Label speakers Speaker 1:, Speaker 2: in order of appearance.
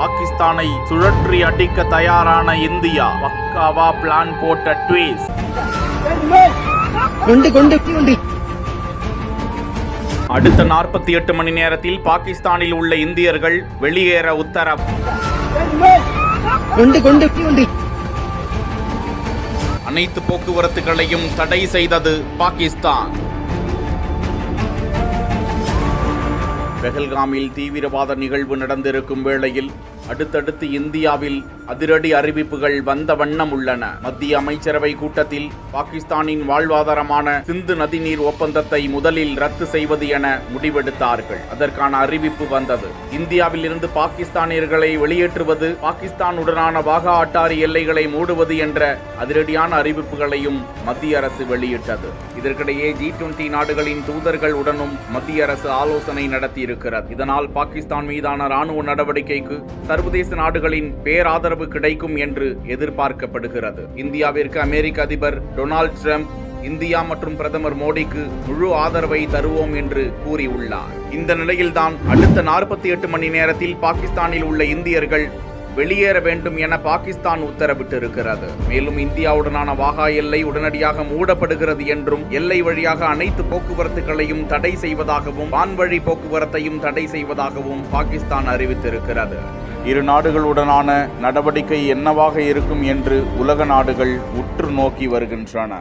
Speaker 1: பாகிஸ்தானை சுழற்றி அடிக்க தயாரான இந்தியா. பக்காவா பிளான் போட்ட ட்வீஸ்ட். அடுத்த 48 மணி நேரத்தில் பாகிஸ்தானில் உள்ள இந்தியர்கள் வெளியேற உத்தரவு. அனைத்து போக்குவரத்துகளையும் தடை செய்தது பாகிஸ்தான். பெஹல்காமில் தீவிரவாத நிகழ்வு நடந்திருக்கும் வேளையில் அடுத்தடுத்து இந்தியாவில் அதிரடி அறிவிப்புகள் வந்த வண்ணம் உள்ளன. மத்திய அமைச்சரவை கூட்டத்தில் பாகிஸ்தானின் வாழ்வாதாரமான சிந்து நதிநீர் ஒப்பந்தத்தை முதலில் ரத்து செய்வது என முடிவெடுத்தார்கள். அதற்கான அறிவிப்பு வந்தது. இந்தியாவில் இருந்து பாகிஸ்தானியர்களை வெளியேற்றுவது, பாகிஸ்தானுடனான வாகா அட்டாரி எல்லைகளை மூடுவது என்ற அதிரடியான அறிவிப்புகளையும் மத்திய அரசு வெளியிட்டது. இதற்கிடையே G20 நாடுகளின் தூதர்கள் உடனும் மத்திய அரசு ஆலோசனை நடத்தியிருக்கிறது. இதனால் பாகிஸ்தான் மீதான ராணுவ நடவடிக்கைக்கு சர்வதேச நாடுகளின் பேராதரவு கிடைக்கும் என்று எதிர்பார்க்கப்படுகிறது. இந்தியாவிற்கு அமெரிக்க அதிபர் டொனால்ட் ட்ரம்ப் இந்தியா மற்றும் பிரதமர் மோடிக்கு முழு ஆதரவை தருவோம் என்று கூறியுள்ளார். இந்த நிலையில்தான் அடுத்த 48 மணி நேரத்தில் பாகிஸ்தானில் உள்ள இந்தியர்கள் வெளியேற வேண்டும் என பாகிஸ்தான் உத்தரவிட்டிருக்கிறது. மேலும் இந்தியாவுடனான வாகா எல்லை உடனடியாக மூடப்படுகிறது என்றும், எல்லை வழியாக அனைத்து போக்குவரத்துகளையும் தடை செய்வதாகவும், வான்வழி போக்குவரத்தையும் தடை செய்வதாகவும் பாகிஸ்தான் அறிவித்திருக்கிறது. இரு நாடுகளுடனான நடவடிக்கை என்னவாக இருக்கும் என்று உலக நாடுகள் உற்று நோக்கி வருகின்றன.